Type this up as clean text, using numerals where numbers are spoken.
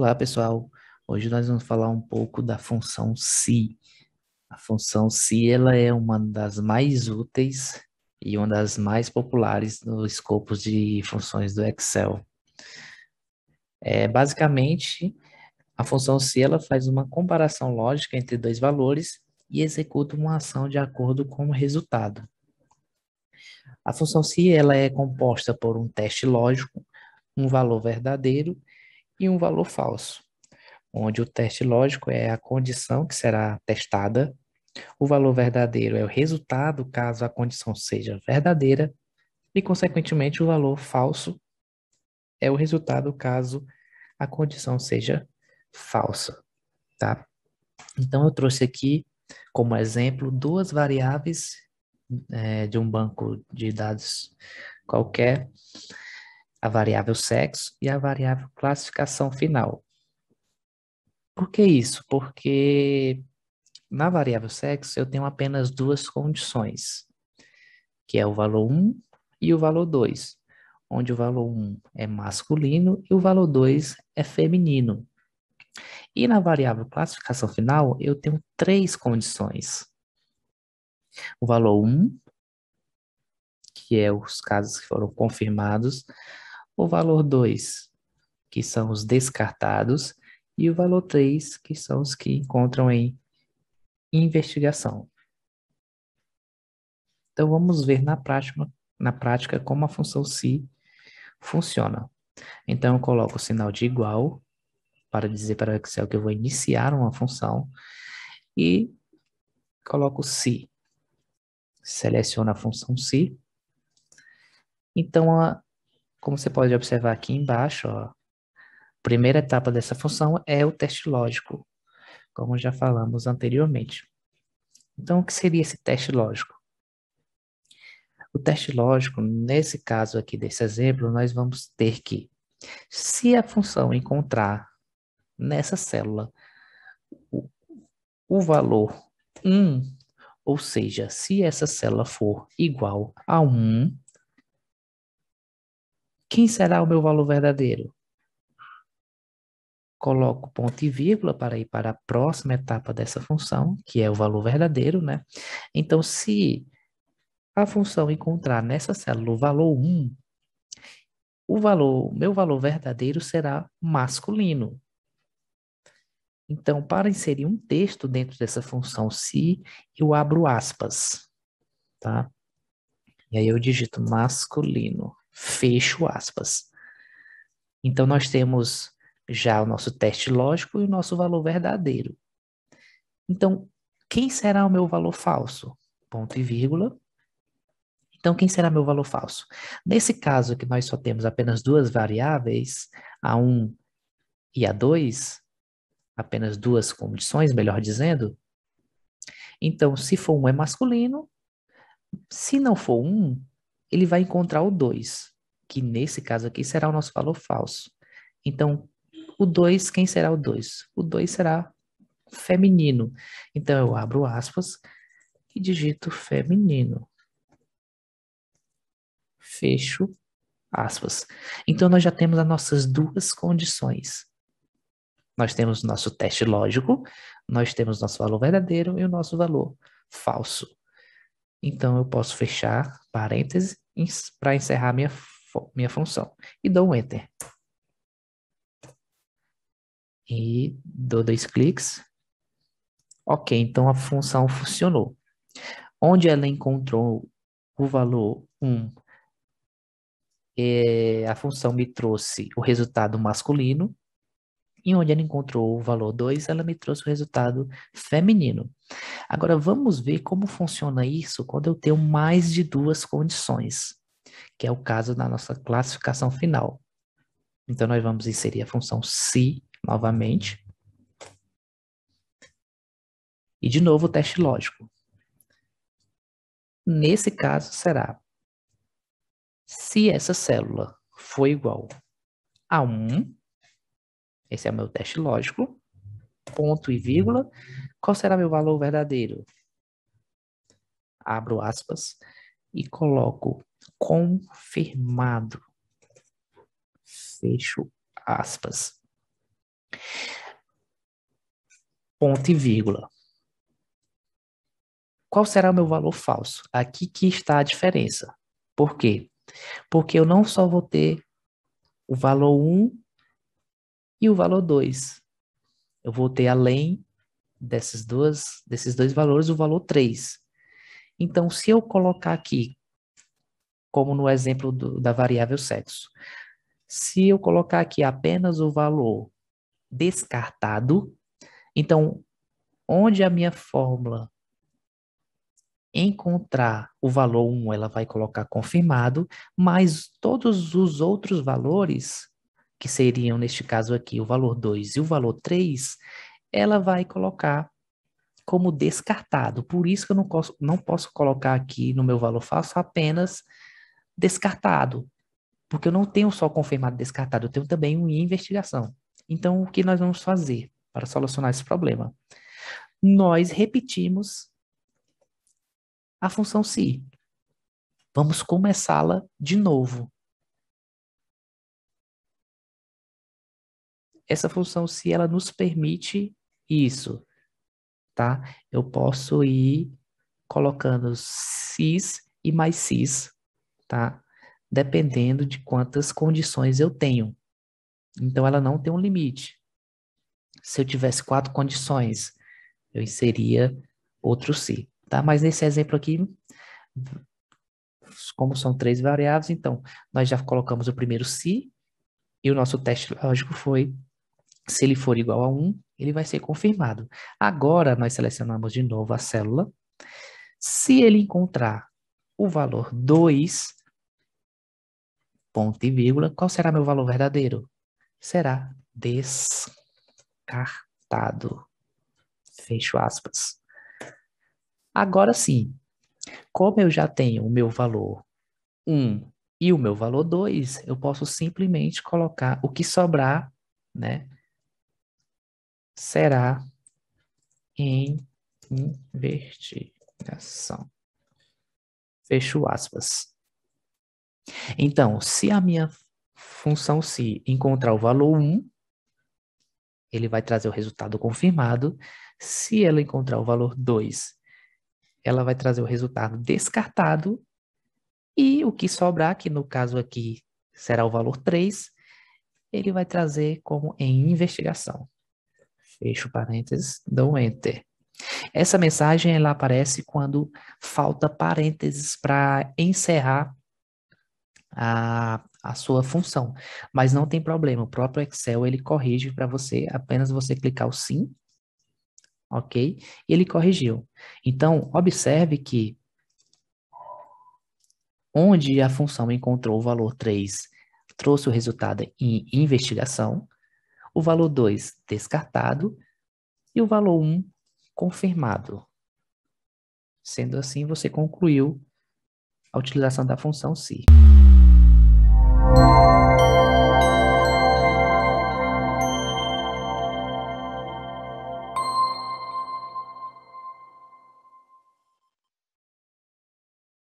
Olá, pessoal. Hoje nós vamos falar um pouco da função se. A função se ela é uma das mais úteis e uma das mais populares nos escopos de funções do Excel. Basicamente, a função se ela faz uma comparação lógica entre dois valores e executa uma ação de acordo com o resultado. A função se ela é composta por um teste lógico, um valor verdadeiro e um valor falso, onde o teste lógico é a condição que será testada, o valor verdadeiro é o resultado caso a condição seja verdadeira, e, consequentemente, o valor falso é o resultado caso a condição seja falsa, tá? Então, eu trouxe aqui como exemplo duas variáveis de um banco de dados qualquer, a variável sexo e a variável classificação final. Por que isso? Porque na variável sexo, eu tenho apenas duas condições, que é o valor 1 e o valor 2, onde o valor 1 é masculino e o valor 2 é feminino. E na variável classificação final, eu tenho três condições. O valor 1, que é os casos que foram confirmados, o valor 2, que são os descartados, e o valor 3, que são os que encontram em investigação. Então, vamos ver na prática como a função se funciona. Então, eu coloco o sinal de igual para dizer para o Excel que eu vou iniciar uma função e coloco se. Seleciono a função se. Então, como você pode observar aqui embaixo, ó, a primeira etapa dessa função é o teste lógico, como já falamos anteriormente. Então, o que seria esse teste lógico? O teste lógico, nesse caso aqui desse exemplo, nós vamos ter que, se a função encontrar nessa célula o, o valor 1, ou seja, se essa célula for igual a 1, quem será o meu valor verdadeiro? Coloco ponto e vírgula para ir para a próxima etapa dessa função, que é o valor verdadeiro, né? Então, se a função encontrar nessa célula o valor 1, meu valor verdadeiro será masculino. Então, para inserir um texto dentro dessa função se, eu abro aspas, tá? E aí eu digito masculino, fecho aspas. Então, nós temos já o nosso teste lógico e o nosso valor verdadeiro. Então, quem será o meu valor falso? Ponto e vírgula. Então, quem será meu valor falso? Nesse caso que nós só temos apenas duas variáveis, a 1 e a 2, apenas duas condições, melhor dizendo, então, se for 1 é masculino, se não for 1, ele vai encontrar o 2, que nesse caso aqui será o nosso valor falso. Então, o 2, quem será o 2? O 2 será feminino. Então, eu abro aspas e digito feminino. Fecho aspas. Então, nós já temos as nossas duas condições. Nós temos nosso teste lógico, nós temos nosso valor verdadeiro e o nosso valor falso. Então, eu posso fechar parênteses para encerrar minha função. E dou um Enter. E dou 2 cliques. Ok, então a função funcionou. Onde ela encontrou o valor 1, a função me trouxe o resultado masculino. E onde ela encontrou o valor 2, ela me trouxe o resultado feminino. Agora, vamos ver como funciona isso quando eu tenho mais de duas condições, que é o caso da nossa classificação final. Então, nós vamos inserir a função se novamente. E, de novo, o teste lógico. Nesse caso, será se essa célula for igual a 1, esse é o meu teste lógico, ponto e vírgula, qual será meu valor verdadeiro? Abro aspas e coloco confirmado. Fecho aspas. Ponto e vírgula. Qual será o meu valor falso? Aqui que está a diferença. Por quê? Porque eu não só vou ter o valor 1 e o valor 2. Eu vou ter, além desses dois valores, o valor 3. Então, se eu colocar aqui, como no exemplo da variável sexo, se eu colocar aqui apenas o valor descartado, então, onde a minha fórmula encontrar o valor 1, ela vai colocar confirmado, mas todos os outros valores, que seriam, neste caso aqui, o valor 2 e o valor 3, ela vai colocar como descartado. Por isso que eu não posso colocar aqui no meu valor falso apenas descartado, porque eu não tenho só confirmado e descartado, eu tenho também uma investigação. Então, o que nós vamos fazer para solucionar esse problema? Nós repetimos a função se. Vamos começá-la de novo. Essa função se ela nos permite isso, tá? Eu posso ir colocando cis e mais cis, tá? Dependendo de quantas condições eu tenho. Então, ela não tem um limite. Se eu tivesse 4 condições, eu inseria outro se, tá? Mas nesse exemplo aqui, como são 3 variáveis, então, nós já colocamos o primeiro se, e o nosso teste lógico foi, se ele for igual a 1, ele vai ser confirmado. Agora, nós selecionamos de novo a célula. Se ele encontrar o valor 2, ponto e vírgula, qual será meu valor verdadeiro? Será descartado. Fecho aspas. Agora sim, como eu já tenho o meu valor 1 e o meu valor 2, eu posso simplesmente colocar o que sobrar, né? Será em investigação. Fecho aspas. Então, se a minha função se encontrar o valor 1, ele vai trazer o resultado confirmado. Se ela encontrar o valor 2, ela vai trazer o resultado descartado. E o que sobrar, que no caso aqui será o valor 3, ele vai trazer como em investigação. Fecho parênteses, dou Enter. Essa mensagem ela aparece quando falta parênteses para encerrar a sua função. Mas não tem problema, o próprio Excel ele corrige para você, apenas você clicar o sim, ok? E ele corrigiu. Então, observe que onde a função encontrou o valor 3, trouxe o resultado em investigação, o valor 2 descartado e o valor 1 confirmado. Sendo assim, você concluiu a utilização da função se.